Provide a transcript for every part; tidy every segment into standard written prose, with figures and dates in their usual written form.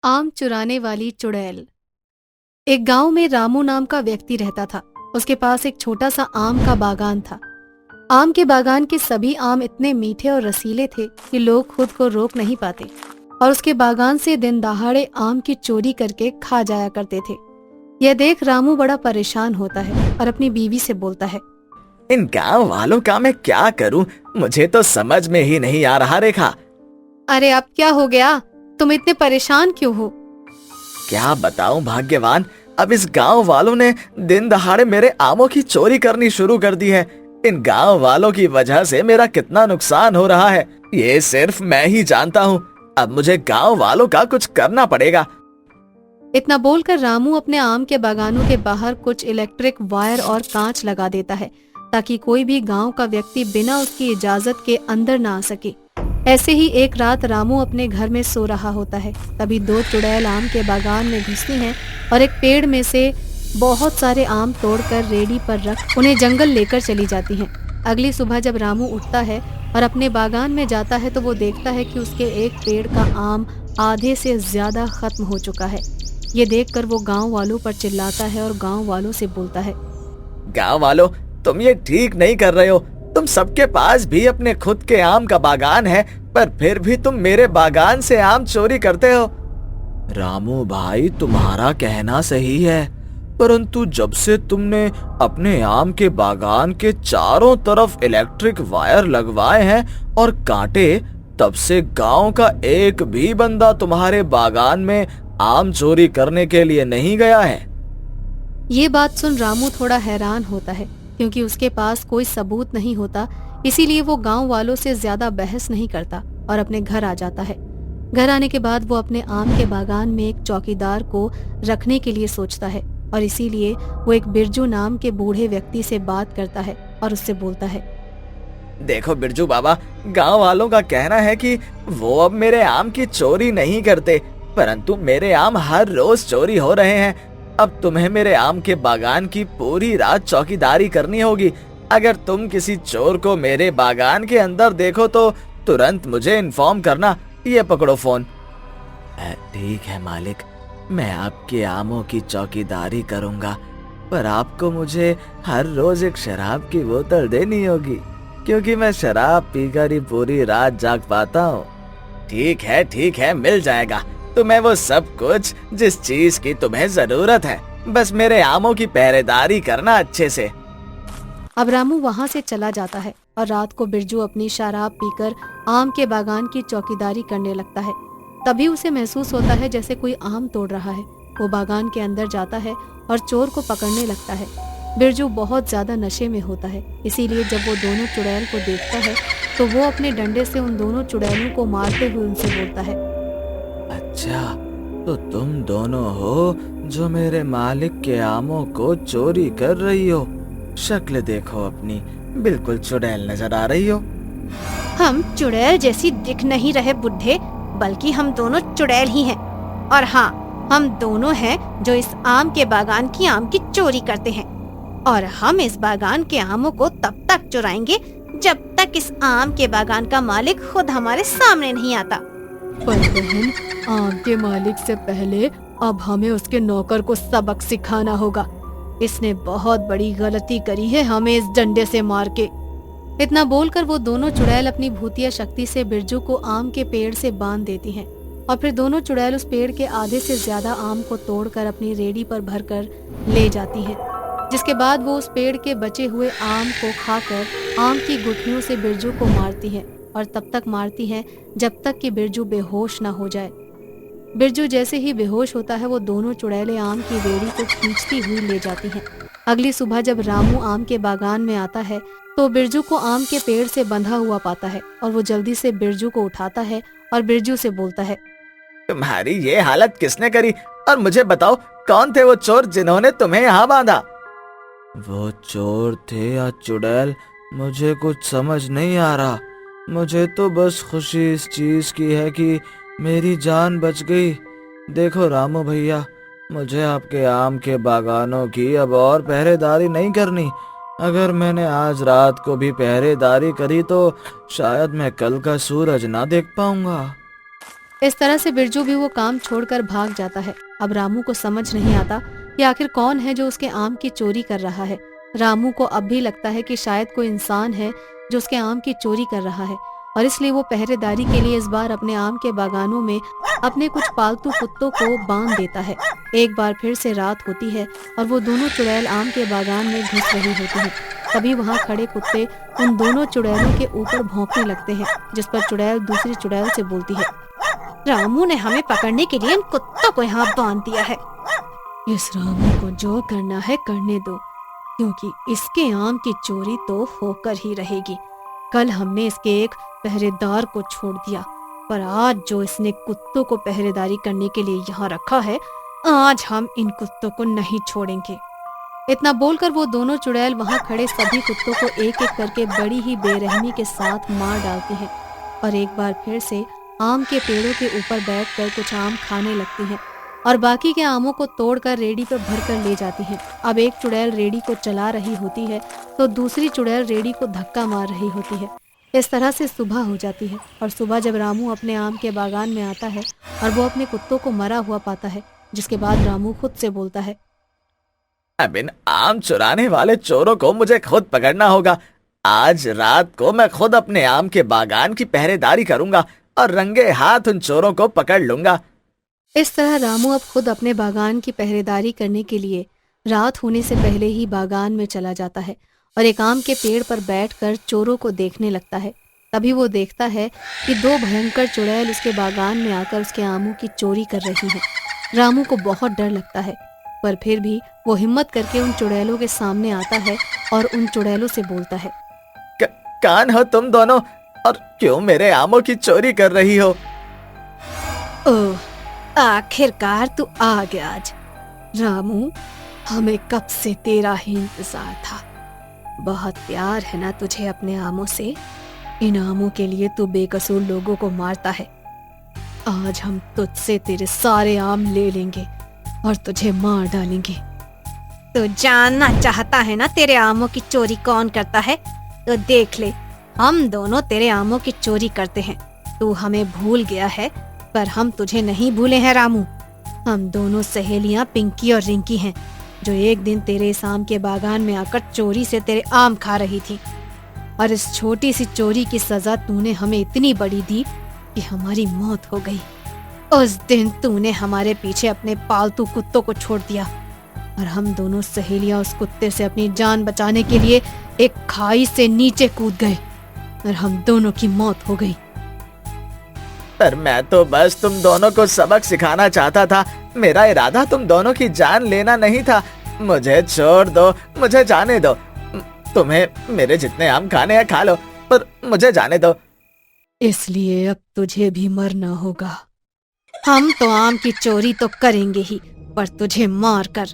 आम चुराने वाली चुड़ैल। एक गांव में रामू नाम का व्यक्ति रहता था। उसके पास एक छोटा सा आम का बागान था। आम के बागान के सभी आम इतने मीठे और रसीले थे कि लोग खुद को रोक नहीं पाते और उसके बागान से दिन दहाड़े आम की चोरी करके खा जाया करते थे। यह देख रामू बड़ा परेशान होता है और अपनी बीवी से बोलता है, इन गांव वालों का मैं क्या करूं? मुझे तो समझ में ही नहीं आ रहा रेखा। अरे अब क्या हो गया? तुम इतने परेशान क्यों हो? क्या बताऊं भाग्यवान, अब इस गांव वालों ने दिन दहाड़े मेरे आमों की चोरी करनी शुरू कर दी है। इन गांव वालों की वजह से मेरा कितना नुकसान हो रहा है, ये सिर्फ मैं ही जानता हूं। अब मुझे गांव वालों का कुछ करना पड़ेगा। इतना बोलकर रामू अपने आम के बागानों के बाहर कुछ इलेक्ट्रिक वायर और कांच लगा देता है ताकि कोई भी गांव का व्यक्ति बिना उसकी इजाजत के अंदर ना आ सके। ऐसे ही एक रात रामू अपने घर में सो रहा होता है। तभी दो चुड़ैल आम के बागान में घुसती हैं और एक पेड़ में से बहुत सारे आम तोड़कर रेडी पर रख उन्हें जंगल लेकर चली जाती हैं। अगली सुबह जब रामू उठता है और अपने बागान में जाता है तो वो देखता है कि उसके एक पेड़ का आम आधे से ज्यादा खत्म हो चुका है। ये देखकर वो गांव वालों पर चिल्लाता है और गांव वालों से बोलता है, गांव वालों, तुम ये ठीक नहीं कर रहे हो। तुम सबके पास भी अपने खुद के आम का बागान है, पर फिर भी तुम मेरे बागान से आम चोरी करते हो। रामू भाई, तुम्हारा कहना सही है, परंतु जब से तुमने अपने आम के बागान के चारों तरफ इलेक्ट्रिक वायर लगवाए हैं और कांटे, तब से गांव का एक भी बंदा तुम्हारे बागान में आम चोरी करने के लिए नहीं गया है। ये बात सुन रामू थोड़ा हैरान होता है क्योंकि उसके पास कोई सबूत नहीं होता। इसीलिए वो गांव वालों से ज्यादा बहस नहीं करता और अपने घर आ जाता है। घर आने के बाद वो अपने आम के बागान में एक चौकीदार को रखने के लिए सोचता है और इसीलिए वो एक बिरजू नाम के बूढ़े व्यक्ति से बात करता है और उससे बोलता है, देखो बिरजू बाबा, गांव वालों का कहना है कि वो अब मेरे आम की चोरी नहीं करते, परंतु मेरे आम हर रोज चोरी हो रहे हैं। अब तुम्हें मेरे आम के बागान की पूरी रात चौकीदारी करनी होगी। अगर तुम किसी चोर को मेरे बागान के अंदर देखो तो तुरंत मुझे इन्फॉर्म करना। ये पकड़ो फोन। ठीक है मालिक, मैं आपके आमों की चौकीदारी करूंगा, पर आपको मुझे हर रोज एक शराब की बोतल देनी होगी, क्योंकि मैं शराब पीकर ही पूरी रात जाग पाता हूँ। ठीक है, मिल जाएगा तुम्हें वो सब कुछ जिस चीज की तुम्हें जरूरत है। बस मेरे आमों की पहरेदारी करना अच्छे से। अब रामू वहाँ से चला जाता है और रात को बिरजू अपनी शराब पीकर आम के बागान की चौकीदारी करने लगता है। तभी उसे महसूस होता है जैसे कोई आम तोड़ रहा है। वो बागान के अंदर जाता है और चोर को पकड़ने लगता है। बिरजू बहुत ज्यादा नशे में होता है, इसीलिए जब वो दोनों चुड़ैल को देखता है तो वो अपने डंडे से उन दोनों चुड़ैलों को मारते हुए उनसे बोलता है, अच्छा, तो तुम दोनों हो जो मेरे मालिक के आमों को चोरी कर रही हो। शक्ल देखो अपनी, बिल्कुल चुड़ैल नजर आ रही हो। हम चुड़ैल जैसी दिख नहीं रहे बुड्ढे, बल्कि हम दोनों चुड़ैल ही हैं। और हाँ, हम दोनों हैं जो इस आम के बागान की आम की चोरी करते हैं। और हम इस बागान के आमों को तब तक चुराएंगे जब तक इस आम के बागान का मालिक खुद हमारे सामने नहीं आता। पर बहन, आम के मालिक से पहले अब हमें उसके नौकर को सबक सिखाना होगा। इसने बहुत बड़ी गलती करी है हमें इस डंडे से मार के। इतना बोलकर वो दोनों चुड़ैल अपनी भूतिया शक्ति से बिरजू को आम के पेड़ से बांध देती हैं और फिर दोनों चुड़ैल उस पेड़ के आधे से ज्यादा आम को तोड़कर अपनी रेडी पर भरकर ले जाती हैं। जिसके बाद वो उस पेड़ के बचे हुए आम को खाकर आम की गुठलियों से बिरजू को मारती है और तब तक मारती है जब तक कि बिरजू बेहोश न हो जाए। बिरजू जैसे ही बेहोश होता है वो दोनों चुड़ैलें आम की रेडी को खींचती हुई ले जाती हैं। अगली सुबह जब रामू आम के बागान में आता है तो बिरजू को आम के पेड़ से बंधा हुआ पाता है और वो जल्दी से बिरजू को उठाता है और बिरजू से बोलता है, तुम्हारी ये हालत किसने करी? और मुझे बताओ, कौन थे वो चोर जिन्होंने तुम्हें यहाँ बांधा? वो चोर थे या चुड़ैल, मुझे कुछ समझ नहीं आ रहा। मुझे तो बस खुशी इस चीज की है कि मेरी जान बच गई। देखो रामू भैया, मुझे आपके आम के बागानों की अब और पहरेदारी नहीं करनी। अगर मैंने आज रात को भी पहरेदारी करी तो शायद मैं कल का सूरज ना देख पाऊंगा। इस तरह से बिरजू भी वो काम छोड़कर भाग जाता है। अब रामू को समझ नहीं आता कि आखिर कौन है जो उसके आम की चोरी कर रहा है। रामू को अब भी लगता है कि शायद कोई इंसान है जो उसके आम की चोरी कर रहा है, और इसलिए वो पहरेदारी के लिए इस बार अपने आम के बागानों में अपने कुछ पालतू कुत्तों को बांध देता है। एक बार फिर से रात होती है और वो दोनों चुड़ैल आम के बागान में घुस रही होती हैं। तभी वहाँ खड़े कुत्ते उन दोनों चुड़ैलों के ऊपर भौंकने लगते हैं, जिस पर चुड़ैल दूसरी चुड़ैल से बोलती है, रामू ने हमें पकड़ने के लिए इन कुत्तों को यहाँ बांध दिया है। इस रामू को जो करना है करने दो, क्योंकि इसके आम की चोरी तो होकर ही रहेगी। कल हमने इसके एक पहरेदार को छोड़ दिया, पर आज जो इसने कुत्तों को पहरेदारी करने के लिए यहाँ रखा है, आज हम इन कुत्तों को नहीं छोड़ेंगे। इतना बोलकर वो दोनों चुड़ैल वहाँ खड़े सभी कुत्तों को एक एक करके बड़ी ही बेरहमी के साथ मार डालती हैं और एक बार फिर से आम के पेड़ों के ऊपर बैठकर कुछ आम खाने लगती हैं और बाकी के आमों को तोड़कर रेडी पर भरकर ले जाती हैं। अब एक चुड़ैल रेडी को चला रही होती है तो दूसरी चुड़ैल रेडी को धक्का मार रही होती है। इस तरह से सुबह हो जाती है और सुबह जब रामू अपने आम के बागान में आता है और वो अपने कुत्तों को मरा हुआ पाता है, जिसके बाद रामू खुद से बोलता है, अब इन आम चुराने वाले चोरों को मुझे खुद पकड़ना होगा। आज रात को मैं खुद अपने आम के बागान की पहरेदारी करूंगा और रंगे हाथ उन चोरों को पकड़ लूंगा। इस तरह रामू अब खुद अपने बागान की पहरेदारी करने के लिए रात होने से पहले ही बागान में चला जाता है और एक आम के पेड़ पर बैठकर चोरों को देखने लगता है। तभी वो देखता है कि दो भयंकर चुड़ैल उसके बागान में आकर उसके आमों की चोरी कर रही हैं। रामू को बहुत डर लगता है, पर फिर भी वो हिम्मत करके उन चुड़ैलों के सामने आता है और उन चुड़ैलों से बोलता है, कौन हो तुम दोनों और क्यों मेरे आमों की चोरी कर रही हो? ओह, आखिरकार तू आ गया आज। रामू, हमें कब से तेरा ही इंतजार था। बहुत प्यार है ना तुझे अपने आमों से। इन आमों के लिए तू बेकसूर लोगों को मारता है। आज हम तुझसे तेरे सारे आम ले लेंगे और तुझे मार डालेंगे। तो जानना चाहता है ना तेरे आमों की चोरी कौन करता है? तो देख ले, हम दोनों तेरे आमों की चोरी करते हैं। तू हमें भूल गया है, पर हम तुझे नहीं भूले हैं रामू। हम दोनों सहेलियां पिंकी और रिंकी हैं, जो एक दिन तेरे इस आम के बागान में आकर चोरी से तेरे आम खा रही थी, और इस छोटी सी चोरी की सजा तूने हमें इतनी बड़ी दी कि हमारी मौत हो गई। उस दिन तूने हमारे पीछे अपने पालतू कुत्तों को छोड़ दिया और हम दोनों सहेलियां उस कुत्ते से अपनी जान बचाने के लिए एक खाई से नीचे कूद गए और हम दोनों की मौत हो गई। पर मैं तो बस तुम दोनों को सबक सिखाना चाहता था। मेरा इरादा तुम दोनों की जान लेना नहीं था। मुझे छोड़ दो, मुझे जाने दो। तुम्हें मेरे जितने आम खाने हैं खा लो, पर मुझे जाने दो। इसलिए अब तुझे भी मरना होगा। हम तो आम की चोरी तो करेंगे ही, पर तुझे मार कर।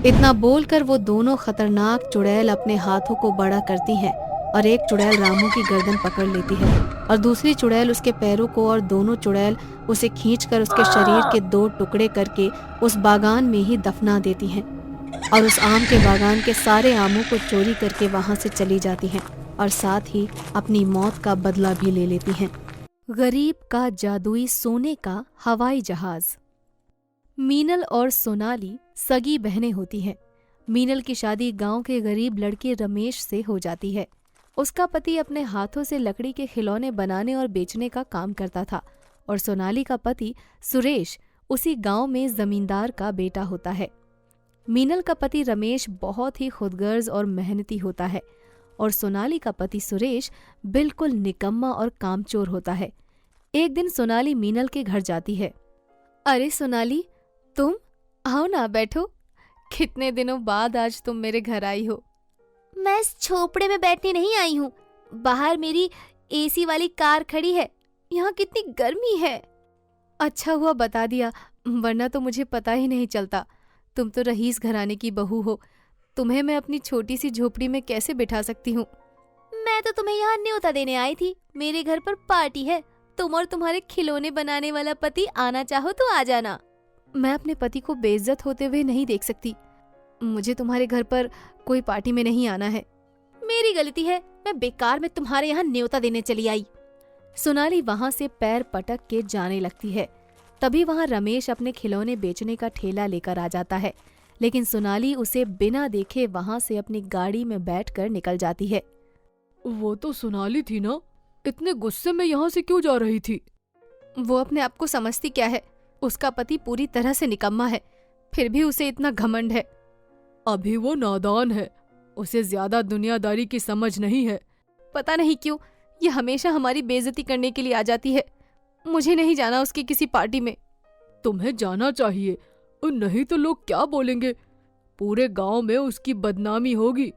इतना बोलकर वो दोनों खतरनाक चुड़ैल अपने हाथों को बड़ा करती हैं और एक चुड़ैल रामू की गर्दन पकड़ लेती है और दूसरी चुड़ैल उसके पैरों को, और दोनों चुड़ैल उसे खींचकर उसके शरीर के 2 टुकड़े करके उस बागान में ही दफना देती हैं और उस आम के बागान के सारे आमों को चोरी करके वहां से चली जाती हैं और साथ ही अपनी मौत का बदला भी ले लेती हैं। गरीब का जादुई सोने का हवाई जहाज। मीनल और सोनाली सगी बहनें होती हैं। मीनल की शादी गांव के गरीब लड़के रमेश से हो जाती है। उसका पति अपने हाथों से लकड़ी के खिलौने बनाने और बेचने का काम करता था और सोनाली का पति सुरेश उसी गांव में जमींदार का बेटा होता है। मीनल का पति रमेश बहुत ही खुदगर्ज और मेहनती होता है और सोनाली का पति सुरेश बिल्कुल निकम्मा और कामचोर होता है। एक दिन सोनाली मीनल के घर जाती है। अरे सोनाली, तुम आओ ना, बैठो। कितने दिनों बाद आज तुम मेरे घर आई हो। मैं इस झोपड़े में बैठने नहीं आई हूँ। बाहर मेरी एसी वाली कार खड़ी है। यहाँ कितनी गर्मी है। अच्छा हुआ बता दिया, वरना तो मुझे पता ही नहीं चलता। तुम तो रईस घराने की बहू हो, तुम्हें मैं अपनी छोटी सी झोपड़ी में कैसे बिठा सकती हूँ। मैं तो तुम्हें यहाँ न्योता देने आई थी। मेरे घर पर पार्टी है। तुम और तुम्हारे खिलौने बनाने वाला पति आना चाहो तो आ जाना। मैं अपने पति को बेइज्जत होते हुए नहीं देख सकती। मुझे तुम्हारे घर पर कोई पार्टी में नहीं आना है। मेरी गलती है, मैं बेकार में तुम्हारे यहाँ न्योता देने चली आई। सोनाली वहां से पैर पटक के जाने लगती है। तभी वहां रमेश अपने खिलौने बेचने का ठेला लेकर आ जाता है, लेकिन सोनाली उसे बिना देखे वहां से अपनी गाड़ी में बैठकर निकल जाती है। वो तो सोनाली थी ना, इतने गुस्से में यहाँ से क्यों जा रही थी? वो अपने आप को समझती क्या है? उसका पति पूरी तरह से निकम्मा है, फिर भी उसे इतना घमंड है। अभी वो नादान है, उसे ज्यादा दुनियादारी की समझ नहीं है। पता नहीं क्यों ये हमेशा हमारी बेइज्जती करने के लिए आ जाती है। मुझे नहीं जाना उसकी किसी पार्टी में। तुम्हें जाना चाहिए, और नहीं तो लोग क्या बोलेंगे? पूरे गांव में उसकी बदनामी होगी।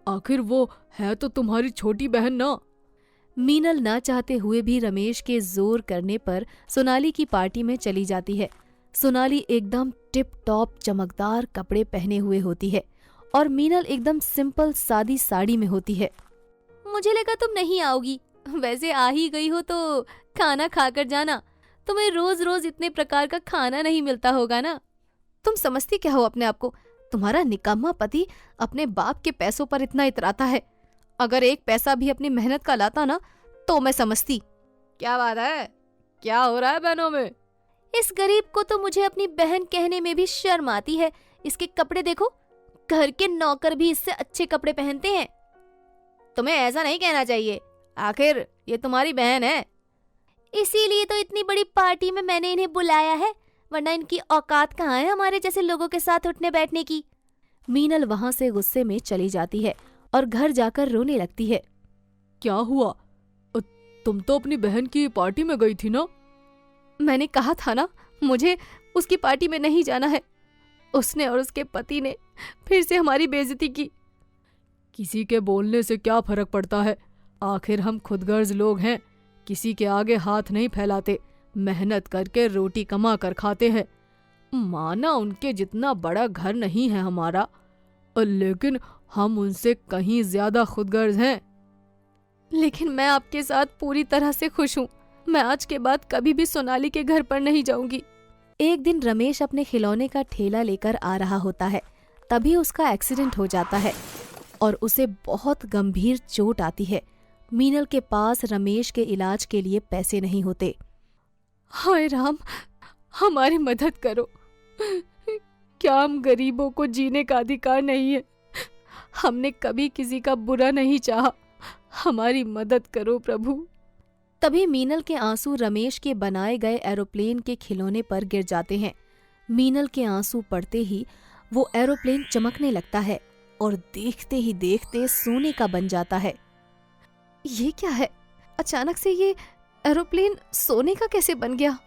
आखिर वो है तो तुम्हारी छोटी बहन ना। मीनल ना चाहते हुए भी रमेश के जोर करने पर सोनाली की पार्टी में चली जाती है। सोनाली एकदम टिप टॉप चमकदार कपड़े पहने हुए होती है और मीनल एकदम सिंपल सादी साड़ी में होती है। मुझे लगा तुम नहीं आओगी, वैसे आ ही गई हो तो खाना खाकर जाना। तुम्हें रोज रोज इतने प्रकार का खाना नहीं मिलता होगा ना। तुम समझती क्या हो अपने आप को? तुम्हारा निकम्मा पति अपने बाप के पैसों पर इतना इतराता है। अगर एक पैसा भी अपनी मेहनत का लाता ना तो मैं समझती। क्या बात है? क्या हो रहा है बहनों में? इस गरीब को तो मुझे अपनी बहन कहने में भी शर्म आती है। इसके कपड़े देखो, घर के नौकर भी इससे अच्छे कपड़े पहनते हैं। तुम्हें ऐसा नहीं कहना चाहिए, आखिर ये तुम्हारी बहन है। इसीलिए तो इतनी बड़ी पार्टी में मैंने इन्हें बुलाया है, वरना इनकी औकात कहाँ है हमारे जैसे लोगों के साथ उठने बैठने की। मीनल वहां से गुस्से में चली जाती है और घर जाकर रोने लगती है। क्या हुआ? तुम तो अपनी बहन की पार्टी में गई थी ना? मैंने कहा था ना, मुझे उसकी पार्टी में नहीं जाना है। उसने और उसके पति ने फिर से हमारी बेइज्जती की। किसी के बोलने से क्या फर्क पड़ता है? आखिर हम खुदगर्ज लोग हैं, किसी के आगे हाथ नहीं फैलाते, मेहनत करके रोटी कमा कर खाते हैं। माना उनके जितना बड़ा घर नहीं है हमारा, लेकिन हम उनसे कहीं ज्यादा खुदगर्ज हैं। लेकिन मैं आपके साथ पूरी तरह से खुश हूँ। मैं आज के बाद कभी भी सोनाली के घर पर नहीं जाऊंगी। एक दिन रमेश अपने खिलौने का ठेला लेकर आ रहा होता है, तभी उसका एक्सीडेंट हो जाता है और उसे बहुत गंभीर चोट आती है। मीनल के पास रमेश के इलाज के लिए पैसे नहीं होते। हाय राम, हमारी मदद करो। क्या हम गरीबों को जीने का अधिकार नहीं है? हमने कभी किसी का बुरा नहीं चाहा, हमारी मदद करो प्रभु। तभी मीनल के आंसू रमेश के बनाए गए एरोप्लेन के खिलौने पर गिर जाते हैं। मीनल के आंसू पड़ते ही वो एरोप्लेन चमकने लगता है और देखते ही देखते सोने का बन जाता है। ये क्या है? अचानक से ये एरोप्लेन सोने का कैसे बन गया?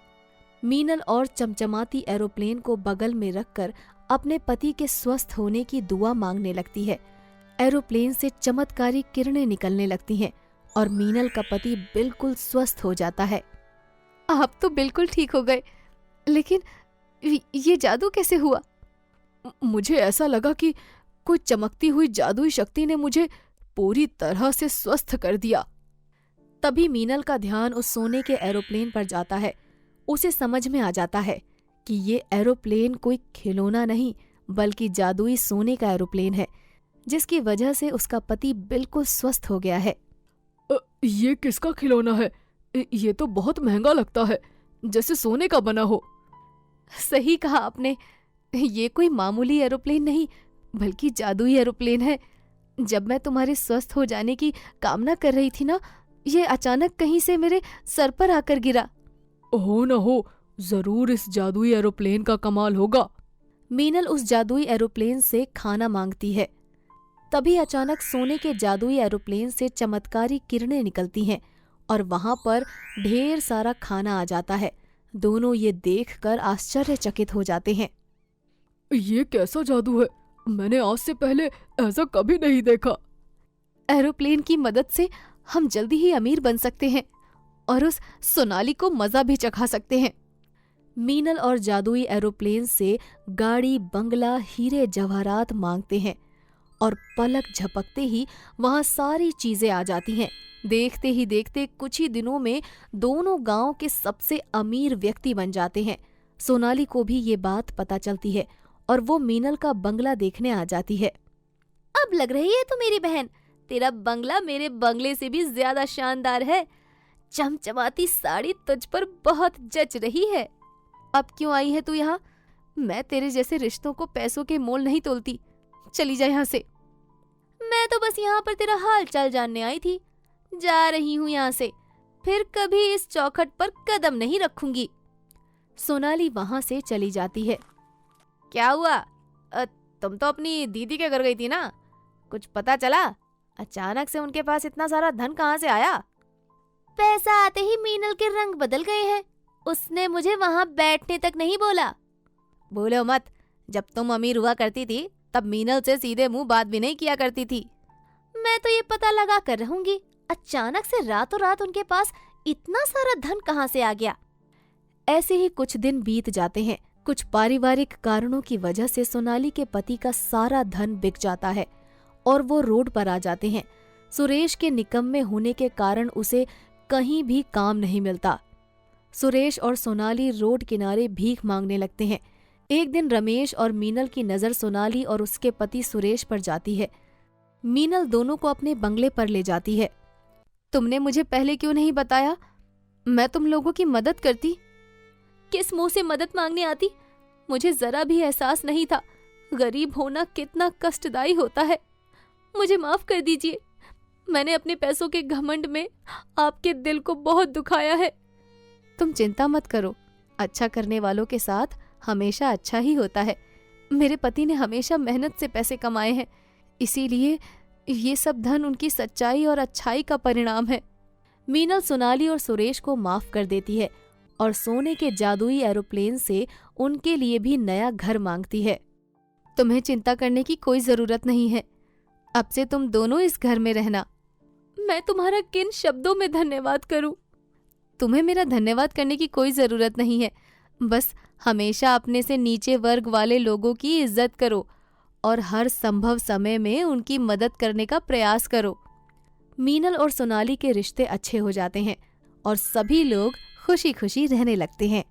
मीनल और चमचमाती एरोप्लेन को बगल में रखकर अपने पति के स्वस्थ होने की दुआ मांगने लगती है। एरोप्लेन से चमत्कारी किरणें निकलने लगती हैं और मीनल का पति बिल्कुल स्वस्थ हो जाता है। आप तो बिल्कुल ठीक हो गए, लेकिन ये जादू कैसे हुआ? मुझे ऐसा लगा कि कोई चमकती हुई जादुई शक्ति ने मुझे पूरी तरह से स्वस्थ कर दिया। तभी मीनल का ध्यान उस सोने के एरोप्लेन पर जाता है। उसे समझ में आ जाता है कि ये एरोप्लेन कोई खिलौना नहीं बल्कि जादुई सोने का एरोप्लेन है, जिसकी वजह से उसका पति बिल्कुल स्वस्थ हो गया है। ये किसका खिलौना है? ये तो बहुत महंगा लगता है, जैसे सोने का बना हो। सही कहा आपने, ये कोई मामूली एरोप्लेन नहीं बल्कि जादुई एरोप्लेन है। जब मैं तुम्हारे स्वस्थ हो जाने की कामना कर रही थी ना, ये अचानक कहीं से मेरे सर पर आकर गिरा। हो न हो, जरूर इस जादुई एरोप्लेन का कमाल होगा। मीनल उस जादुई एरोप्लेन से खाना मांगती है। तभी अचानक सोने के जादुई एरोप्लेन से चमत्कारी किरणें निकलती हैं और वहां पर ढेर सारा खाना आ जाता है। दोनों ये देखकर आश्चर्यचकित हो जाते हैं। ये कैसा जादू है? मैंने आज से पहले ऐसा कभी नहीं देखा। एरोप्लेन की मदद से हम जल्दी ही अमीर बन सकते हैं और उस सोनाली को मजा भी चखा सकते हैं। मीनल और जादुई एरोप्लेन से गाड़ी, बंगला, हीरे जवाहरात मांगते हैं और पलक झपकते ही वहां सारी चीजें आ जाती हैं। देखते ही देखते कुछ ही दिनों में दोनों गांव के सबसे अमीर व्यक्ति बन जाते हैं। सोनाली को भी ये बात पता चलती है और वो मीनल का बंगला देखने आ जाती है। अब लग रही है तू मेरी बहन, तेरा बंगला मेरे बंगले से भी ज्यादा शानदार है। चमचमाती साड़ी तुझ पर बहुत जच रही है। अब क्यों आई है तू यहाँ? मैं तेरे जैसे रिश्तों को पैसों के मोल नहीं तोलती। चली जा यहाँ से। मैं तो बस यहाँ पर तेरा हाल चाल जानने आई थी। जा रही हूँ यहाँ से, फिर कभी इस चौखट पर कदम नहीं रखूंगी। सोनाली वहां से चली जाती है। क्या हुआ? तुम तो अपनी दीदी के घर गई थी ना, कुछ पता चला? अचानक से उनके पास इतना सारा धन कहाँ से आया? पैसा आते ही मीनल के रंग बदल गए हैं। उसने मुझे वहां बैठने तक नहीं बोला। बोलो मत, जब तुम अमीर हुआ करती थी तब मीनल से सीधे मुंह बात भी नहीं किया करती थी। मैं तो ये पता लगा कर रहूंगी, अचानक से रातों रात उनके पास इतना सारा धन कहाँ से आ गया। ऐसे ही कुछ दिन बीत जाते हैं। कुछ पारिवारिक कारणों की वजह से सोनाली के पति का सारा धन बिक जाता है और वो रोड पर आ जाते हैं। सुरेश के निकम्मे होने के कारण उसे कहीं भी काम नहीं मिलता। सुरेश और सोनाली रोड किनारे भीख मांगने लगते हैं। एक दिन रमेश और मीनल की नजर सोनाली और उसके पति सुरेश पर जाती है। मीनल दोनों को अपने बंगले पर ले जाती है। तुमने मुझे पहले क्यों नहीं बताया? मैं तुम लोगों की मदद करती। किस मुंह से मदद मांगने आती? मुझे जरा भी एहसास नहीं था गरीब होना कितना कष्टदायी होता है। मुझे माफ कर दीजिए, मैंने अपने पैसों के घमंड में आपके दिल को बहुत दुखाया है। तुम चिंता मत करो, अच्छा करने वालों के साथ हमेशा अच्छा ही होता है। मेरे पति ने हमेशा मेहनत से पैसे कमाए हैं, इसीलिए ये सब धन उनकी सच्चाई और अच्छाई का परिणाम है। मीनल सोनाली और सुरेश को माफ कर देती है और सोने के जादुई एरोप्लेन से उनके लिए भी नया घर मांगती है। तुम्हें चिंता करने की कोई जरूरत नहीं है, अब से तुम दोनों इस घर में रहना। मैं तुम्हारा किन शब्दों में धन्यवाद करूं? तुम्हें मेरा धन्यवाद करने की कोई जरूरत नहीं है, बस हमेशा अपने से नीचे वर्ग वाले लोगों की इज्जत करो और हर संभव समय में उनकी मदद करने का प्रयास करो। मीनल और सोनाली के रिश्ते अच्छे हो जाते हैं और सभी लोग खुशी खुशी रहने लगते हैं।